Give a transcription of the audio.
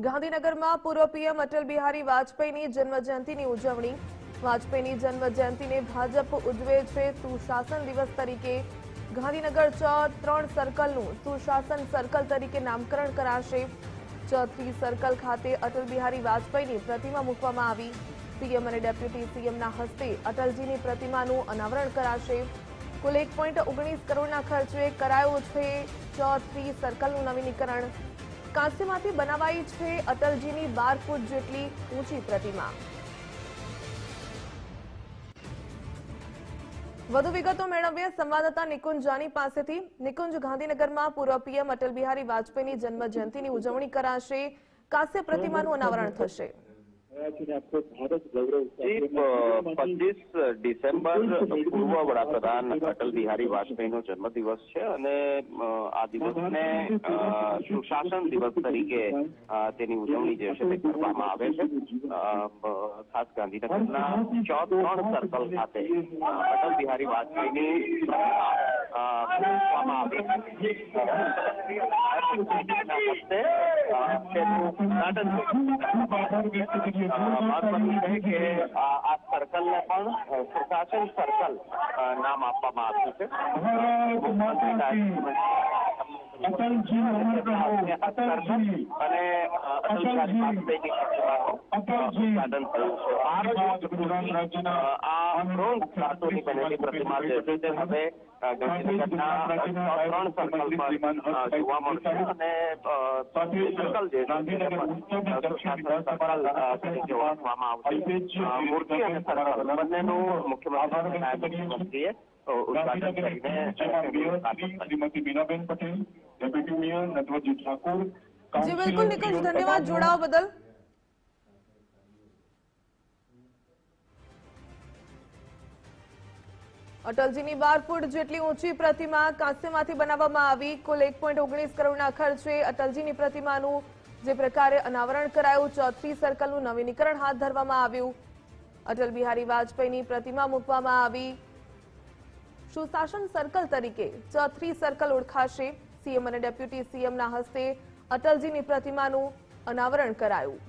ગાંધીનગરમાં પૂર્વ પીએમ અટલ બિહારી વાજપેયીની જન્મજયંતિની ઉજવણી। વાજપેયીની જન્મજયંતિને ભાજપ ઉજવે છે સુશાસન દિવસ તરીકે। ગાંધીનગર 3 સર્કલનું સુશાસન સર્કલ તરીકે નામકરણ કરાશે। 3 સર્કલ ખાતે અટલ બિહારી વાજપેયીની પ્રતિમા મૂકવામાં આવી। સીએમ અને ડેપ્યુટી સીએમના હસ્તે અટલજીની પ્રતિમાનું અનાવરણ કરાશે। કુલ 1.19 કરોડના ખર્ચે કરાયું છે 3 સર્કલનું નવીનીકરણ। કાંસ્યમાંથી બનાવાઈ છે અટલજીની 12 ફૂટ જેટલી ઊંચી પ્રતિમા। વધુ વિગતો મેળવીએ સંવાદદાતા નિકુંજ જાની પાસેથી। નિકુંજ, ગાંધીનગરમાં પૂર્વ પીએમ અટલ બિહારી વાજપેયીની જન્મજયંતિની ઉજવણી કરાશે, કાંસ્ય પ્રતિમાનું અનાવરણ થશે। 25 ડિસેમ્બર પૂર્વ વડાપ્રધાન અટલ બિહારી વાજપેયીનો જન્મદિવસ છે અને આ દિવસને સુશાસન દિવસ તરીકે તેની ઉજવણી જે છે તે કરવામાં આવે છે। ખાસ ગાંધીનગરના 3 સર્કલ ખાતે અટલ બિહારી વાજપેયીની મૂકવામાં આવે છે। મહત્વનું છે કે આ સર્કલને પણ સુશાસન સર્કલ નામ આપવામાં આવ્યું છે। અને અટલ બિહારી વાજપેયીની ઉદઘાટન થયું છે। આ બ્રોન્ઝ ધાતુની બનેલી પ્રતિમા જે છે તે હવે ગાંધીનગરના 3 સર્કલ પર જોવા મળશે અને સર્કલ જે છે સુશાસન સર્કલ તરીકે ઓળખવામાં આવશે। મૂર્તિ અને સર્કલ બંનેનું મુખ્યમંત્રી નાયબ મુખ્યમંત્રીએ ઉદઘાટન કરીને જી બિલકુલ નિકુંજ, ધન્યવાદ જોડાવા બદલ। અટલજીની 12 ફૂટ જેટલી ઊંચી પ્રતિમા કાંસ્યમાંથી બનાવવામાં આવી। કુલ 1.19 કરોડના ખર્ચે અટલજીની પ્રતિમાનું જે પ્રકારે અનાવરણ કરાયું, 3 સર્કલનું નવીનીકરણ હાથ ધરવામાં આવ્યું। અટલ બિહારી વાજપેયીની પ્રતિમા મૂકવામાં આવી। સુશાસન સર્કલ તરીકે 3 સર્કલ ઓળખાશે। સીએમ અને ડેપ્યુટી સીએમના હસ્તે અટલજીની પ્રતિમાનું અનાવરણ કરાયું।